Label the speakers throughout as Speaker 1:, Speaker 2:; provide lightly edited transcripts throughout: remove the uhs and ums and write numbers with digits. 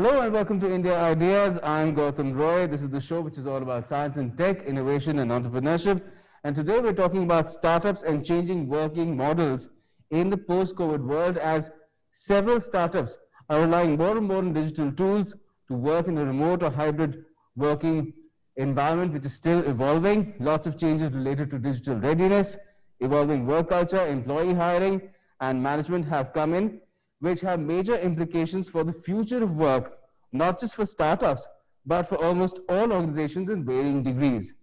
Speaker 1: Hello and welcome to India Ideas. I'm Gautam Roy. This is the show which is all about science and tech, innovation and entrepreneurship. And today we're talking about startups and changing working models in the post-COVID world, as several startups are relying more and more on digital tools to work in a remote or hybrid working environment, which is still evolving. Lots of changes related to digital readiness, evolving work culture, employee hiring and management have come in, which have major implications for the future of work, not just for startups, but for almost all organizations in varying degrees.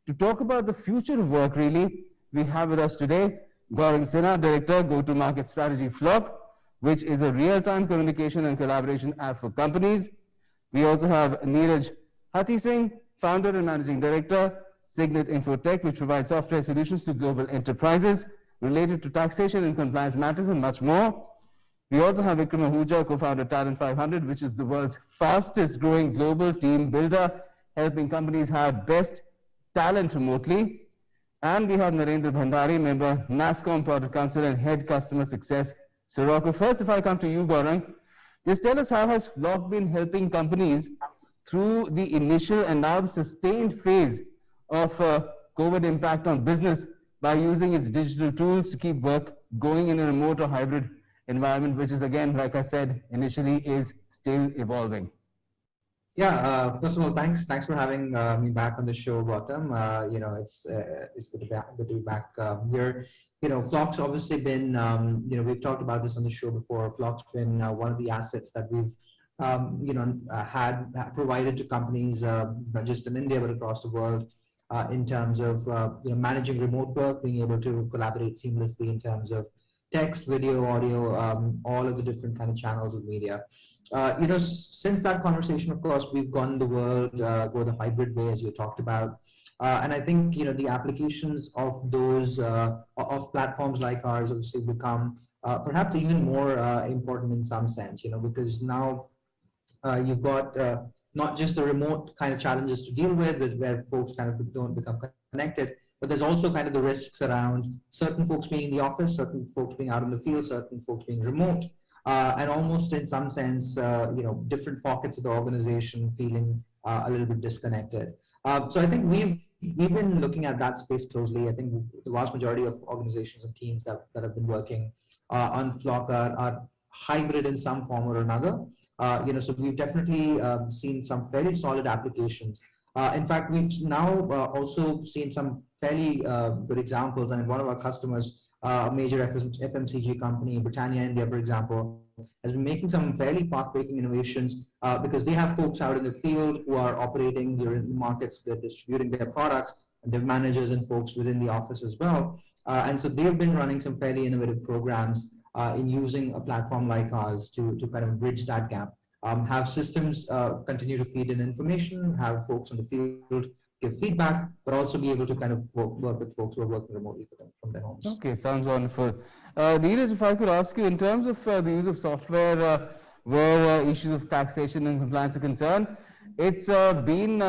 Speaker 1: To talk about the future of work, really, we have with us today Gaurang Sinha, Director, Go-to-Market Strategy Flock, which is a real-time communication and collaboration app for companies. We also have Neeraj Hathi Singh, Founder and Managing Director, Signet Infotech, which provides software solutions to global enterprises related to taxation and compliance matters and much more. We also have Vikram Ahuja, co-founder Talent 500, which is the world's fastest growing global team builder, helping companies hire best talent remotely. And we have Narendra Bhandari, member, NASSCOM Product Council and Head Customer Success, Sirocco. First, if I come to you, Gaurang, just tell us, how has Flock been helping companies through the initial and now the sustained phase of COVID impact on business by using its digital tools to keep work going in a remote or hybrid environment, which is, again, like I said, initially is still evolving?
Speaker 2: Yeah, first of all, thanks for having me back on the show, Gautam. It's good to be back here. Flock's obviously been, we've talked about this on the show before. Flock's been one of the assets that we've, had provided to companies, not just in India, but across the world, in terms of, managing remote work, being able to collaborate seamlessly in terms of text, video, audio, all of the different kind of channels of media. Since that conversation, of course, we've gone the world, go the hybrid way, as you talked about. And I think, the applications of those, of platforms like ours obviously become perhaps even more important in some sense, because now you've got not just the remote kind of challenges to deal with where folks kind of don't become connected, but there's also kind of the risks around certain folks being in the office, certain folks being out in the field, certain folks being remote, and almost in some sense, different pockets of the organization feeling a little bit disconnected. So I think we've been looking at that space closely. I think the vast majority of organizations and teams that have been working on Flock are hybrid in some form or another. So we've definitely seen some fairly solid applications. In fact, we've now also seen some fairly good examples. I mean, one of our customers, a major FMCG company, Britannia India, for example, has been making some fairly path-breaking innovations because they have folks out in the field who are operating in the markets, they're distributing their products, and they have managers and folks within the office as well. And so they've been running some fairly innovative programs in using a platform like ours to kind of bridge that gap. Have systems continue to feed in information, have folks in the field give feedback, but also be able to kind of work with folks who are working remotely from their homes.
Speaker 1: Okay, sounds wonderful. Neeraj, if I could ask you, in terms of the use of software where issues of taxation and compliance are concerned, it's been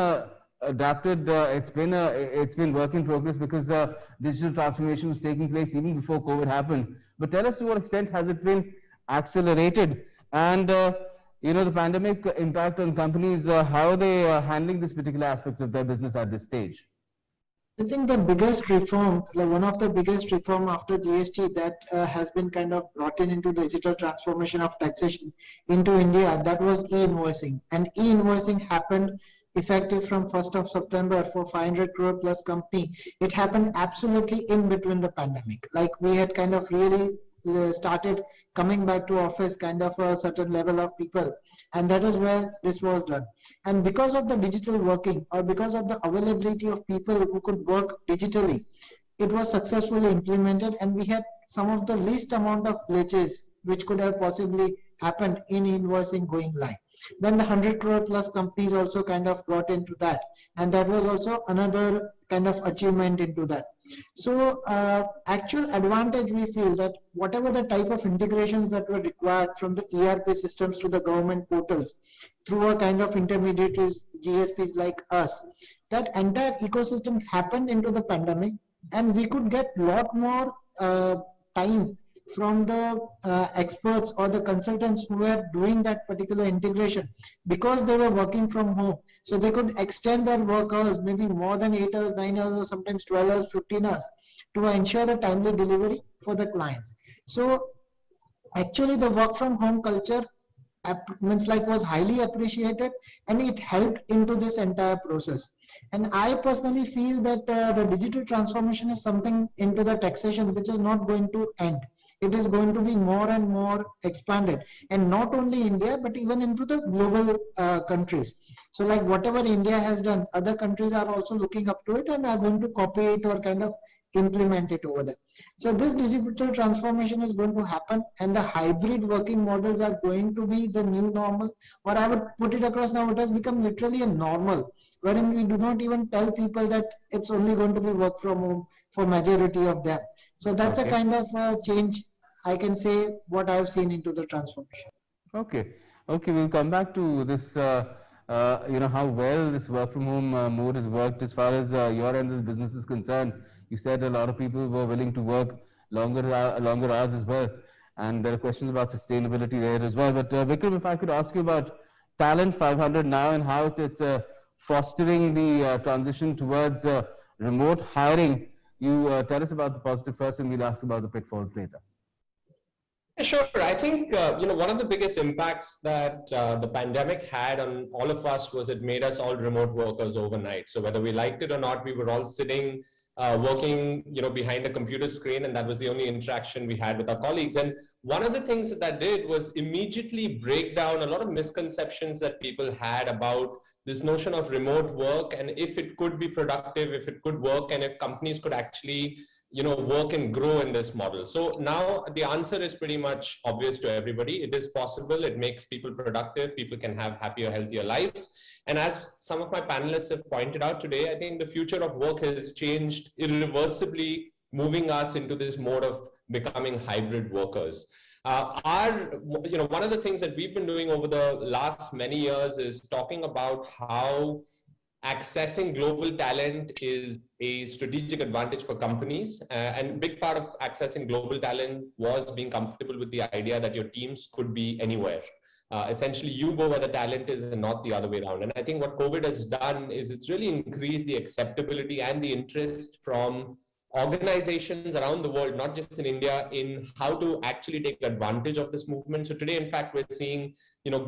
Speaker 1: adapted, it's been work in progress because digital transformation was taking place even before COVID happened. But tell us, to what extent has it been accelerated? And the pandemic impact on companies, how are they handling this particular aspect of their business at this stage?
Speaker 3: I think the biggest reform, one of the biggest reform after GST that has been kind of brought in into digital transformation of taxation into India, that was e-invoicing. And e-invoicing happened effective from 1st of September for 500 crore plus company. It happened absolutely in between the pandemic. Like we had kind of really started coming back to office, kind of a certain level of people, and that is where this was done. And because of the digital working, or because of the availability of people who could work digitally, it was successfully implemented, and we had some of the least amount of glitches which could have possibly happened in invoicing going live. Then the 100 crore plus companies also kind of got into that, and that was also another kind of achievement into that. So actual advantage, we feel that whatever the type of integrations that were required from the ERP systems to the government portals through a kind of intermediaries, GSPs like us, that entire ecosystem happened into the pandemic, and we could get lot more time from the experts or the consultants who were doing that particular integration, because they were working from home. So they could extend their work hours, maybe more than 8 hours, 9 hours, or sometimes 12 hours, 15 hours, to ensure the timely delivery for the clients. So actually the work from home culture was highly appreciated, and it helped into this entire process. And I personally feel that the digital transformation is something into the taxation which is not going to end. It is going to be more and more expanded, and not only India but even into the global countries. So like whatever India has done, other countries are also looking up to it and are going to copy it or kind of implement it over there. So this digital transformation is going to happen, and the hybrid working models are going to be the new normal. Or I would put it across now, it has become literally a normal, wherein we do not even tell people that it's only going to be work from home for majority of them. So that's a kind of change, I can say, what I've seen into the transformation.
Speaker 1: Okay, okay, we'll come back to this, how well this work from home mode has worked as far as your end of the business is concerned. You said a lot of people were willing to work longer hours as well, and there are questions about sustainability there as well. But Vikram, if I could ask you about Talent 500 now and how it's fostering the transition towards remote hiring. You tell us about the positive first, and we'll ask about the pitfalls later.
Speaker 4: Sure. I think, one of the biggest impacts that the pandemic had on all of us was it made us all remote workers overnight. So whether we liked it or not, we were all sitting, working, behind a computer screen, and that was the only interaction we had with our colleagues. And one of the things that did was immediately break down a lot of misconceptions that people had about this notion of remote work, and if it could be productive, if it could work, and if companies could actually work and grow in this model. So now the answer is pretty much obvious to everybody. It is possible. It makes people productive. People can have happier, healthier lives. And as some of my panelists have pointed out today, I think the future of work has changed irreversibly, moving us into this mode of becoming hybrid workers. One of the things that we've been doing over the last many years is talking about how accessing global talent is a strategic advantage for companies. And a big part of accessing global talent was being comfortable with the idea that your teams could be anywhere. Essentially, you go where the talent is and not the other way around. And I think what COVID has done is it's really increased the acceptability and the interest from organizations around the world, not just in India, in how to actually take advantage of this movement. So today, in fact, we're seeing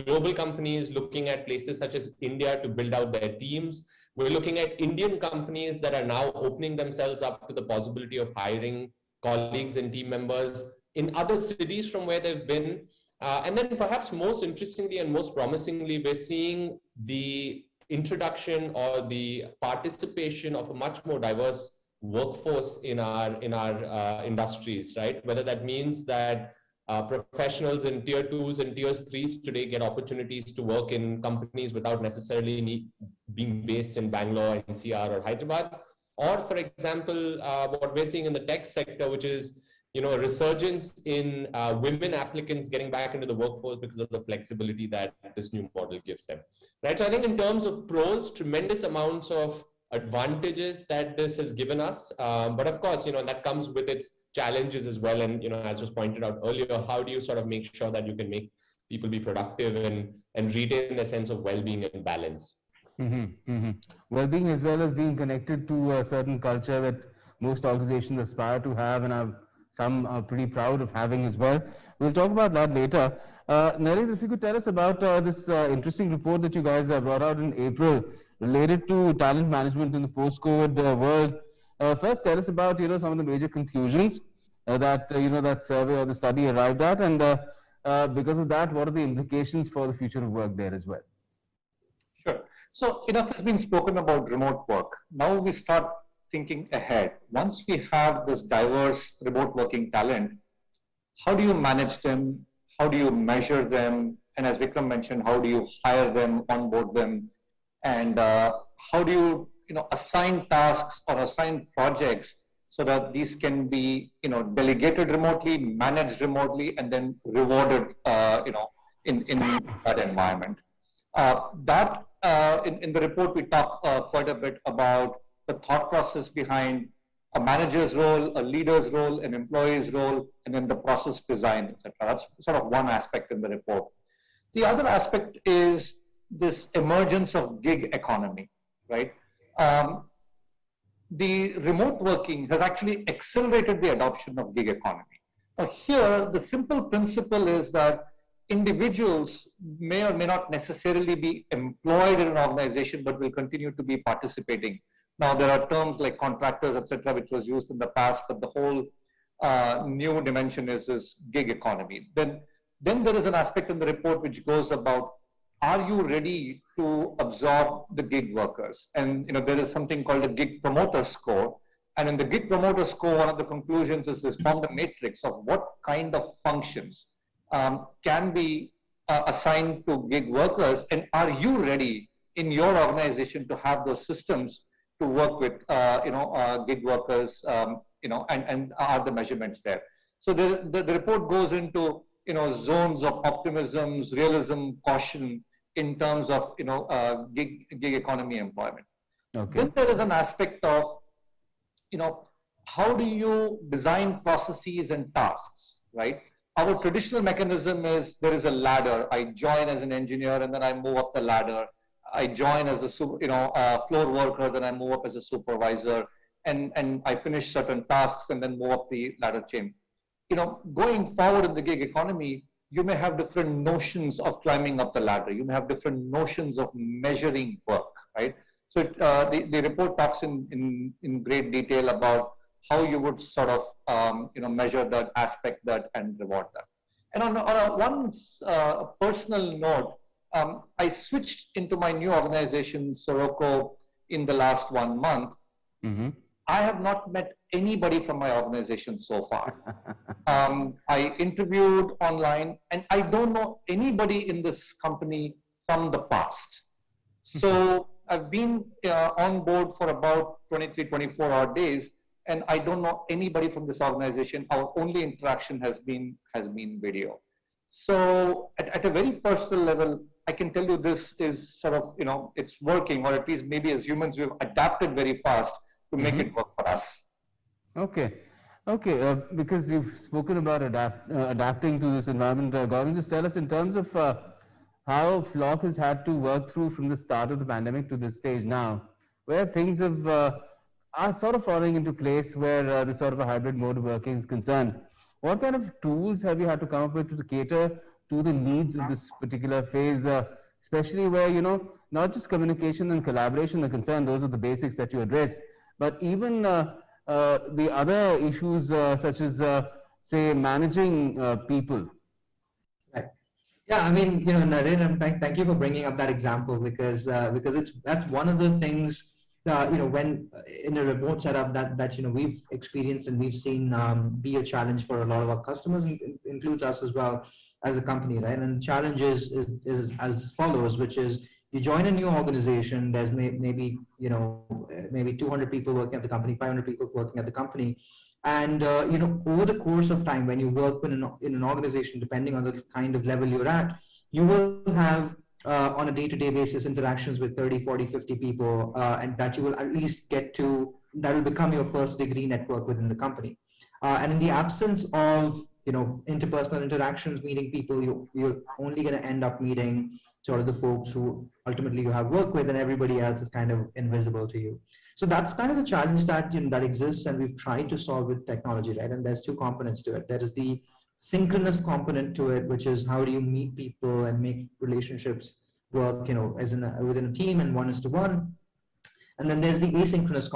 Speaker 4: global companies looking at places such as India to build out their teams. We're looking at Indian companies that are now opening themselves up to the possibility of hiring colleagues and team members in other cities from where they've been. And then perhaps most interestingly and most promisingly, we're seeing the introduction or the participation of a much more diverse workforce in our industries, right? Whether that means that professionals in tier 2s and tier 3s today get opportunities to work in companies without necessarily being based in Bangalore, NCR, or Hyderabad. Or, for example, what we're seeing in the tech sector, which is a resurgence in women applicants getting back into the workforce because of the flexibility that this new model gives them, right? So I think in terms of pros, tremendous amounts of advantages that this has given us, but of course, that comes with its challenges as well. And as was pointed out earlier, how do you sort of make sure that you can make people be productive and retain a sense of well-being and balance?
Speaker 1: Well-being as well as being connected to a certain culture that most organizations aspire to have, and some are pretty proud of having as well. We'll talk about that later. Narendra, if you could tell us about this interesting report that you guys brought out in April related to talent management in the post-COVID world. First, tell us about some of the major conclusions that that survey or the study arrived at, and because of that, what are the implications for the future of work there as well?
Speaker 5: Sure. So enough has been spoken about remote work. Now we start thinking ahead. Once we have this diverse remote working talent, how do you manage them? How do you measure them? And as Vikram mentioned, how do you hire them, onboard them? And how do you assign tasks or assign projects so that these can be delegated remotely, managed remotely, and then rewarded in that environment. In the report we talk quite a bit about the thought process behind a manager's role, a leader's role, an employee's role, and then the process design, etc. That's sort of one aspect in the report. The other aspect is this emergence of gig economy, right? The remote working has actually accelerated the adoption of gig economy. Now here, the simple principle is that individuals may or may not necessarily be employed in an organization, but will continue to be participating. Now there are terms like contractors, etc., which was used in the past, but the whole new dimension is gig economy. Then there is an aspect in the report which goes about, are you ready to absorb the gig workers? And there is something called a gig promoter score. And in the gig promoter score, one of the conclusions is this formed a matrix of what kind of functions can be assigned to gig workers, and are you ready in your organization to have those systems to work with gig workers, and are the measurements there? So the report goes into zones of optimisms, realism, caution in terms of gig economy employment.
Speaker 1: Okay.
Speaker 5: Then there is an aspect of how do you design processes and tasks, right? Our traditional mechanism is there is a ladder. I join as an engineer and then I move up the ladder. I join as a floor worker, then I move up as a supervisor, and I finish certain tasks and then move up the ladder chain. Going forward in the gig economy, you may have different notions of climbing up the ladder. You may have different notions of measuring work, right? So the report talks in great detail about how you would sort of measure that, aspect that, and reward that. And on one personal note, I switched into my new organization, Sirocco, in the last 1 month.
Speaker 1: Mm-hmm.
Speaker 5: I have not met anybody from my organization so far. I interviewed online, and I don't know anybody in this company from the past. So I've been on board for about 23, 24 odd days, and I don't know anybody from this organization. Our only interaction has been video. So at a very personal level, I can tell you this is sort of, it's working, or at least maybe as humans, we've adapted very fast to make it work for us.
Speaker 1: Okay. Because you've spoken about adapting to this environment, Gautam, just tell us in terms of how Flock has had to work through from the start of the pandemic to this stage now, where things are sort of falling into place, where this sort of a hybrid mode of working is concerned. What kind of tools have you had to come up with to cater to the needs of this particular phase, especially where, not just communication and collaboration are concerned, those are the basics that you address, but even the other issues such as, say, managing people?
Speaker 2: Right. Yeah, I mean, Naren, thank you for bringing up that example, because that's one of the things, when in a remote setup that we've experienced and we've seen be a challenge for a lot of our customers, includes us as well as a company, right? And the challenge is as follows, which is you join a new organization. There's maybe 200 people working at the company, 500 people working at the company, and over the course of time, when you work in an organization, depending on the kind of level you're at, you will have on a day-to-day basis interactions with 30, 40, 50 people, and that you will at least get to, that will become your first degree network within the company. And in the absence of interpersonal interactions, meeting people, you're only going to end up meeting sort of the folks who ultimately you have worked with, and everybody else is kind of invisible to you. So that's kind of the challenge that that exists, and we've tried to solve with technology, right? And there's two components to it. There is the synchronous component to it, which is how do you meet people and make relationships work, as within a team and one-to-one. And then there's the asynchronous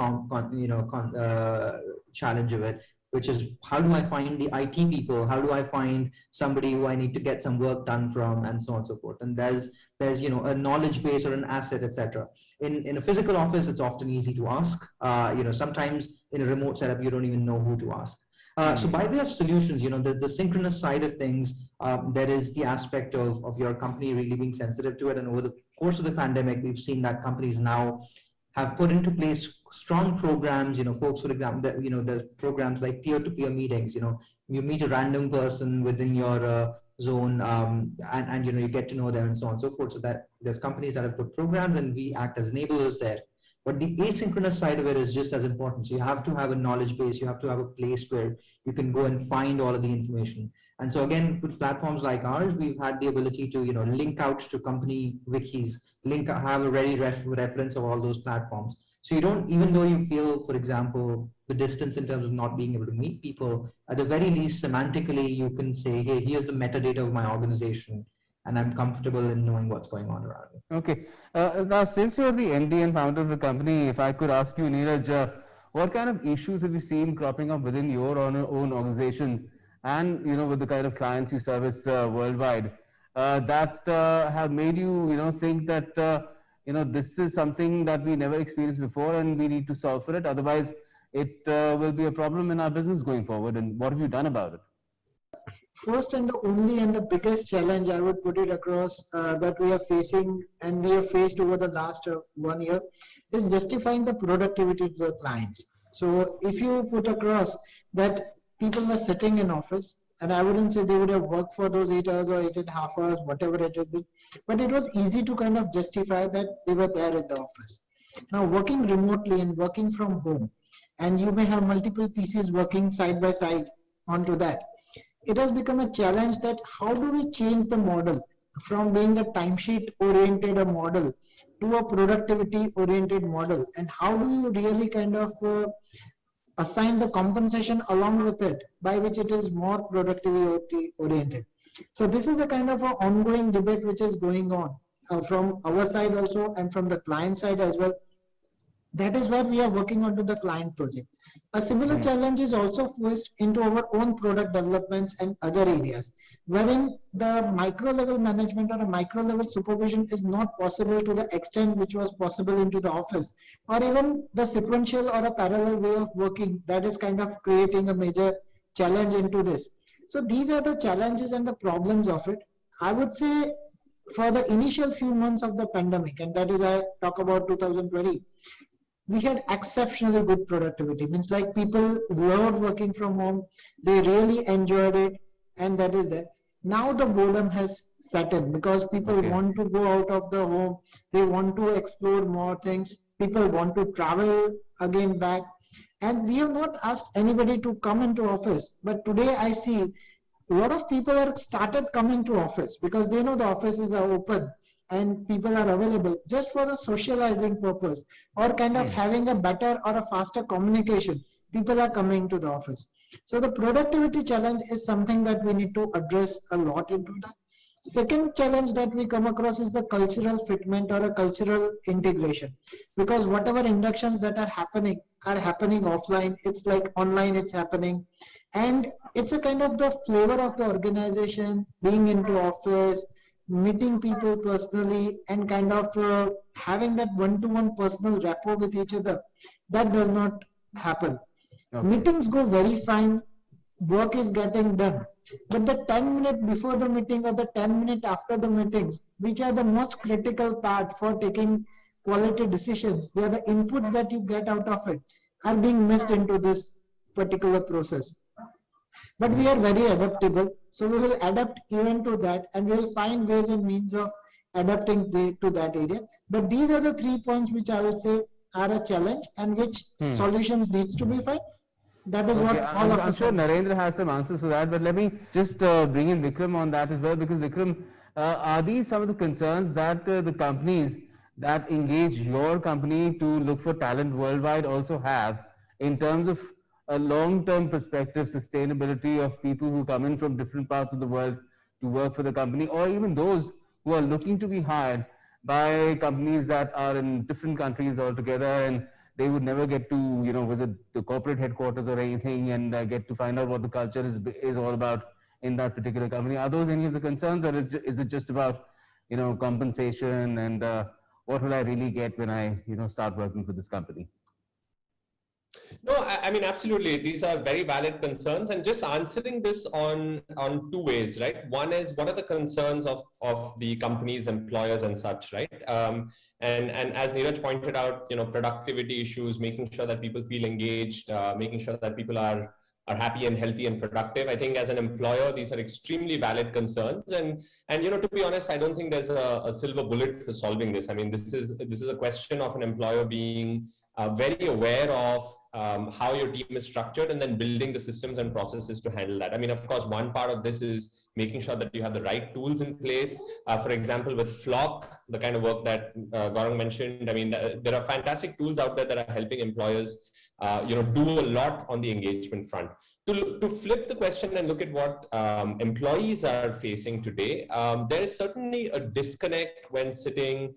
Speaker 2: challenge of it, which is how do I find the IT people? How do I find somebody who I need to get some work done from, and so on and so forth. And there's a knowledge base or an asset, etc. In a physical office, it's often easy to ask. Sometimes in a remote setup, you don't even know who to ask. So by way of solutions, the synchronous side of things, there is the aspect of your company really being sensitive to it. And over the course of the pandemic, we've seen that companies now have put into place strong programs. Folks, for example, there's programs like peer-to-peer meetings. You meet a random person within your zone, and you get to know them, and so on and so forth. So that there's companies that have put programs, and we act as enablers there But the asynchronous side of it is just as important. So you have to have a knowledge base, you have to have a place where you can go and find all of the information. And so again, with platforms like ours, we've had the ability to, link out to company wikis, have a ready reference of all those platforms. So you don't, even though you feel, for example, the distance in terms of not being able to meet people, at the very least, semantically, you can say, hey, here's the metadata of my organization, and I'm comfortable in knowing what's going on around me.
Speaker 1: Okay. Now, since you're the MD and founder of the company, if I could ask you, Neeraj, what kind of issues have you seen cropping up within your own organization and, with the kind of clients you service worldwide that have made you, think that, this is something that we never experienced before and we need to solve for it. Otherwise, it will be a problem in our business going forward. And what have you done about it?
Speaker 3: First and the only and the biggest challenge I would put it across that we are facing and we have faced over the last 1 year is justifying the productivity to the clients. So if you put across that people were sitting in office, and I wouldn't say they would have worked for those 8 hours or 8.5 hours, whatever it is, but it was easy to kind of justify that they were there in the office. Now working remotely and working from home, and you may have multiple PCs working side by side onto that. It has become a challenge that how do we change the model from being a timesheet oriented model to a productivity oriented model, and how do you really kind of assign the compensation along with it by which it is more productivity oriented. So this is a kind of an ongoing debate which is going on from our side also and from the client side as well. That is where we are working onto the client project. A similar challenge is also forced into our own product developments and other areas, wherein the micro level management or a micro level supervision is not possible to the extent which was possible into the office, or even the sequential or a parallel way of working that is kind of creating a major challenge into this. So these are the challenges and the problems of it. I would say for the initial few months of the pandemic, and that is I talk about 2020, we had exceptionally good productivity. Means like people loved working from home, they really enjoyed it, and that is there. Now the boredom has set in because people want to go out of the home, they want to explore more things, people want to travel again back, and we have not asked anybody to come into office. But today I see a lot of people are started coming to office because they know the offices are open and people are available just for the socializing purpose or kind of having a better or a faster communication. People are coming to the office. So the productivity challenge is something that we need to address a lot into that. Second challenge that we come across is the cultural fitment or a cultural integration, because whatever inductions that are happening offline. It's like online it's happening, and it's a kind of the flavor of the organization, being into office, meeting people personally, and kind of having that one-to-one personal rapport with each other. That does not happen. Meetings go very fine, work is getting done, but the 10 minutes before the meeting or the 10 minutes after the meetings, which are the most critical part for taking quality decisions, they are the inputs that you get out of it, are being missed into this particular process. But we are very adaptable, so we will adapt even to that, and we will find ways and means of adapting to that area. But these are the 3 points which I would say are a challenge and which solutions needs to be found. That is what all of us.
Speaker 1: I'm sure Narendra has some answers for that, but let me just bring in Vikram on that as well, because Vikram, are these some of the concerns that the companies that engage your company to look for talent worldwide also have in terms of a long-term perspective, sustainability of people who come in from different parts of the world to work for the company, or even those who are looking to be hired by companies that are in different countries altogether, and they would never get to, visit the corporate headquarters or anything and get to find out what the culture is all about in that particular company. Are those any of the concerns, or is it just about, compensation and what will I really get when I, start working for this company?
Speaker 4: No, I mean, absolutely. These are very valid concerns, and just answering this on 2 ways, right? One is, what are the concerns of the companies, employers and such, right? And as Neeraj pointed out, productivity issues, making sure that people feel engaged, making sure that people are are happy and healthy and productive. I think as an employer, these are extremely valid concerns. And to be honest, I don't think there's a silver bullet for solving this. I mean, this is a question of an employer being very aware of how your team is structured and then building the systems and processes to handle that. I mean, of course, one part of this is making sure that you have the right tools in place. For example, with Flock, the kind of work that Gaurang mentioned, I mean, there are fantastic tools out there that are helping employers do a lot on the engagement front. To flip the question and look at what employees are facing today, there is certainly a disconnect when sitting,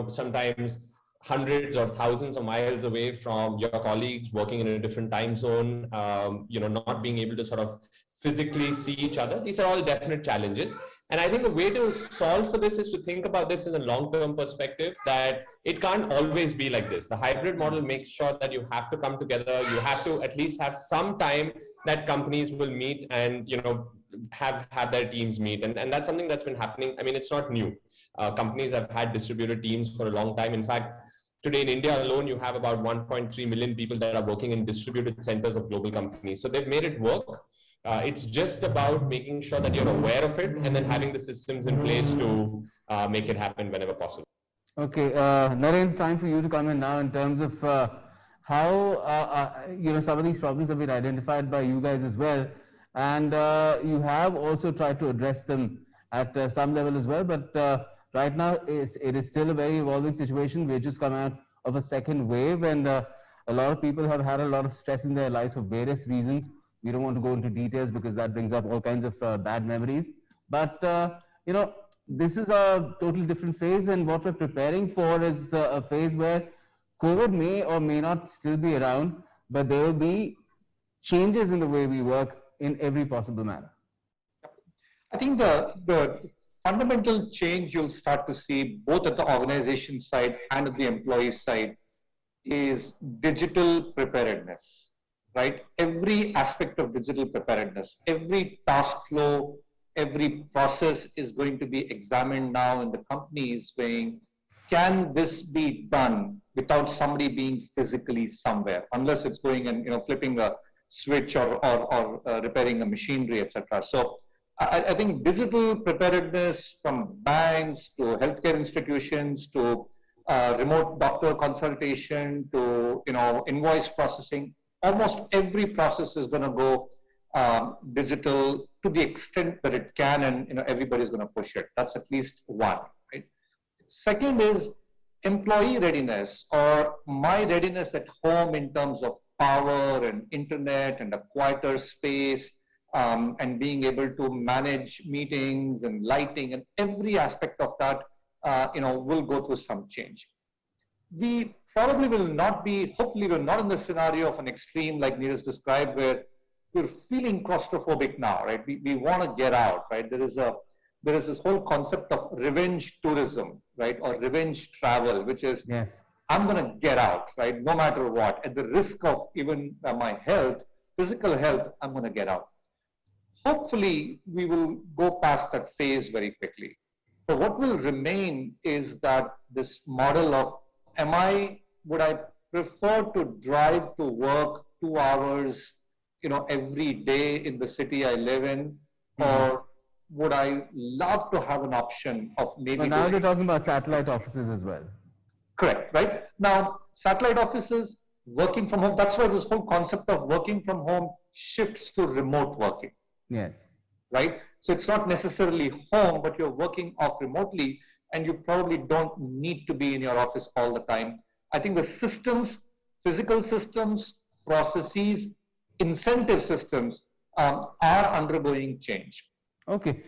Speaker 4: sometimes hundreds or thousands of miles away from your colleagues, working in a different time zone, not being able to sort of physically see each other. These are all definite challenges. And I think the way to solve for this is to think about this in a long-term perspective, that it can't always be like this. The hybrid model makes sure that you have to come together. You have to at least have some time that companies will meet and, have their teams meet. And that's something that's been happening. I mean, it's not new. Companies have had distributed teams for a long time. In fact, today in India alone, you have about 1.3 million people that are working in distributed centers of global companies. So they've made it work. It's just about making sure that you're aware of it and then having the systems in place to make it happen whenever possible.
Speaker 1: Okay, Naren, time for you to come in now in terms of how some of these problems have been identified by you guys as well, and you have also tried to address them at some level as well. But right now, it is still a very evolving situation. We're just coming out of a second wave, and a lot of people have had a lot of stress in their lives for various reasons. We don't want to go into details because that brings up all kinds of bad memories. But, this is a totally different phase, and what we're preparing for is a phase where COVID may or may not still be around, but there will be changes in the way we work in every possible manner.
Speaker 5: I think the fundamental change you'll start to see both at the organization side and at the employee side is digital preparedness. Right? Every aspect of digital preparedness, every task flow, every process is going to be examined now, and the company is saying, can this be done without somebody being physically somewhere, unless it's going and flipping a switch or repairing a machinery, etc. So I think digital preparedness, from banks to healthcare institutions to remote doctor consultation to invoice processing, almost every process is going to go digital to the extent that it can, and everybody's going to push it. That's at least one. Right? Second is employee readiness, or my readiness at home in terms of power and internet and a quieter space, and being able to manage meetings and lighting, and every aspect of that will go through some change. We probably will not be, hopefully we're not in the scenario of an extreme like Neeraj described, where we're feeling claustrophobic now, right? We want to get out, right? There is this whole concept of revenge tourism, right? Or revenge travel, which is, yes, I'm going to get out, right? No matter what, at the risk of even my health, physical health, I'm going to get out. Hopefully we will go past that phase very quickly. So what will remain is that this model of, would I prefer to drive to work 2 hours, every day in the city I live in, or would I love to have an option of maybe...
Speaker 1: But now they're talking about satellite offices as well.
Speaker 5: Correct, right? Now, satellite offices, working from home, that's why this whole concept of working from home shifts to remote working.
Speaker 1: Yes.
Speaker 5: Right? So it's not necessarily home, but you're working off remotely, and you probably don't need to be in your office all the time. I think the systems, physical systems, processes, incentive systems are undergoing change.
Speaker 1: Okay,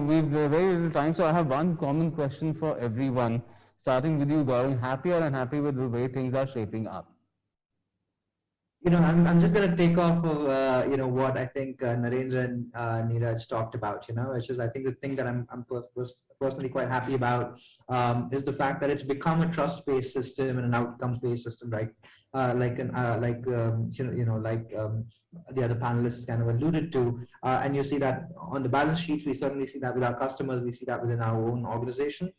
Speaker 1: we've very little time, so I have one common question for everyone, starting with you, Gaurang. Happy or unhappy with the way things are shaping up?
Speaker 2: I'm just going to take off of, what I think Narendra and Neeraj talked about, which is, I think the thing that I'm personally quite happy about is the fact that it's become a trust-based system and an outcomes-based system, right? Like the other panelists kind of alluded to, and you see that on the balance sheets. We certainly see that with our customers. We see that within our own organization.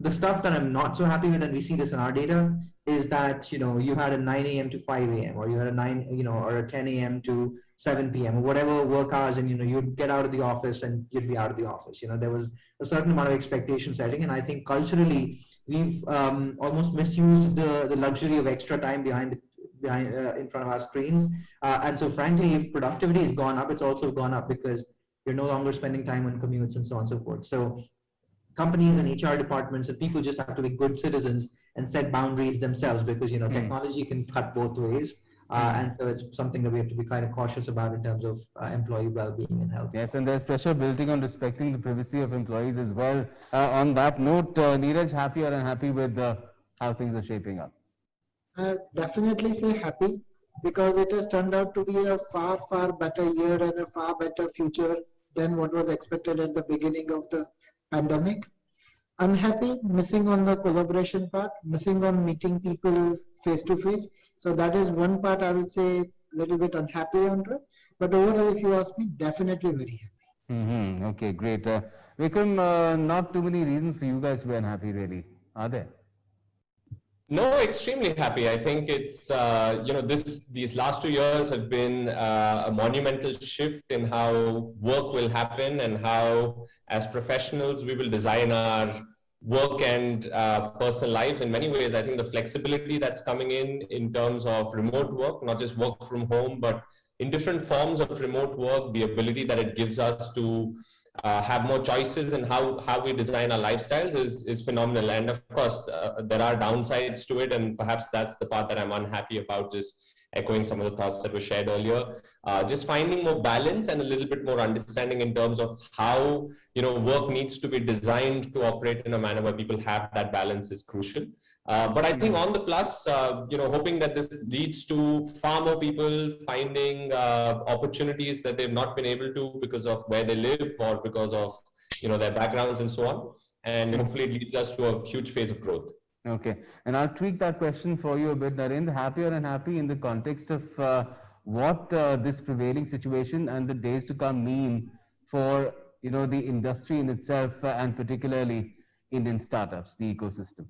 Speaker 2: The stuff that I'm not so happy with, and we see this in our data, is that, you know, you had a 9 a.m. to 5 a.m. or you had a 9, you know, or a 10 a.m. to 7 p.m. or whatever work hours, and, you know, you'd get out of the office and you'd be out of the office. You know, there was a certain amount of expectation setting, and I think culturally we've almost misused the luxury of extra time behind in front of our screens. And so frankly, if productivity has gone up, it's also gone up because you're no longer spending time on commutes and so on and so forth. So companies and HR departments and people just have to be good citizens and set boundaries themselves, because, you know, technology can cut both ways. And so it's something that we have to be kind of cautious about in terms of employee well-being and health.
Speaker 1: Yes, and there's pressure building on respecting the privacy of employees as well. On that note, Neeraj, happy or unhappy with how things are shaping up?
Speaker 3: Definitely say happy, because it has turned out to be a far, far better year and a far better future than what was expected at the beginning of the pandemic. Unhappy, missing on the collaboration part, missing on meeting people face to face. So that is one part I would say a little bit unhappy on it. But overall, if you ask me, definitely very happy.
Speaker 1: Okay, great. Vikram, not too many reasons for you guys to be unhappy, really, are there?
Speaker 4: No, extremely happy. I think it's, you know, these last 2 years have been a monumental shift in how work will happen and how, as professionals, we will design our work and personal lives. In many ways, I think the flexibility that's coming in terms of remote work, not just work from home, but in different forms of remote work, the ability that it gives us to have more choices in how we design our lifestyles is phenomenal. And of course, there are downsides to it, and perhaps that's the part that I'm unhappy about, just echoing some of the thoughts that were shared earlier. Just finding more balance and a little bit more understanding in terms of how, you know, work needs to be designed to operate in a manner where people have that balance is crucial. But I think on the plus, you know, hoping that this leads to far more people finding opportunities that they've not been able to because of where they live or because of, you know, their backgrounds and so on. And hopefully it leads us to a huge phase of growth.
Speaker 1: Okay, and I'll tweak that question for you a bit, Narendra. Happy or unhappy in the context of what this prevailing situation and the days to come mean for, you know, the industry in itself and particularly Indian startups, the ecosystem?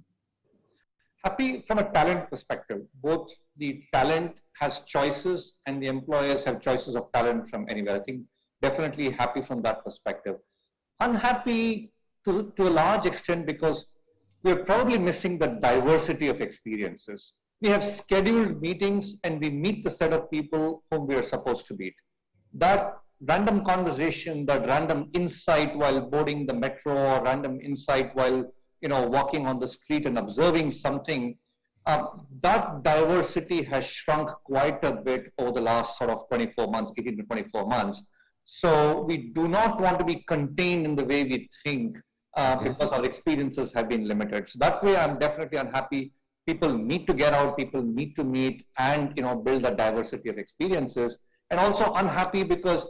Speaker 5: Happy from a talent perspective. Both the talent has choices and the employers have choices of talent from anywhere. I think definitely happy from that perspective. Unhappy to a large extent because we're probably missing the diversity of experiences. We have scheduled meetings and we meet the set of people whom we are supposed to meet. That random conversation, that random insight while boarding the metro, or random insight while, you know, walking on the street and observing something, that diversity has shrunk quite a bit over the last sort of 24 months, 18 to 24 months. So we do not want to be contained in the way we think because our experiences have been limited. So that way I'm definitely unhappy. People need to get out, people need to meet and, you know, build a diversity of experiences. And also unhappy because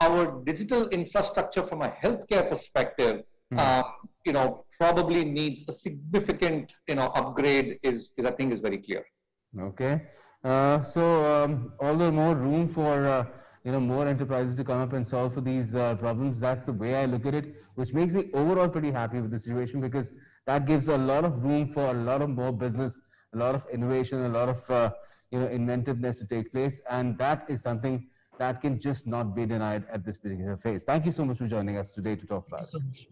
Speaker 5: our digital infrastructure from a healthcare perspective, you know, probably needs a significant, you know, upgrade is I think is very clear.
Speaker 1: Okay. So all the more room for, you know, more enterprises to come up and solve for these problems. That's the way I look at it, which makes me overall pretty happy with the situation, because that gives a lot of room for a lot of more business, a lot of innovation, a lot of, you know, inventiveness to take place. And that is something that can just not be denied at this particular phase. Thank you so much for joining us today to talk about it.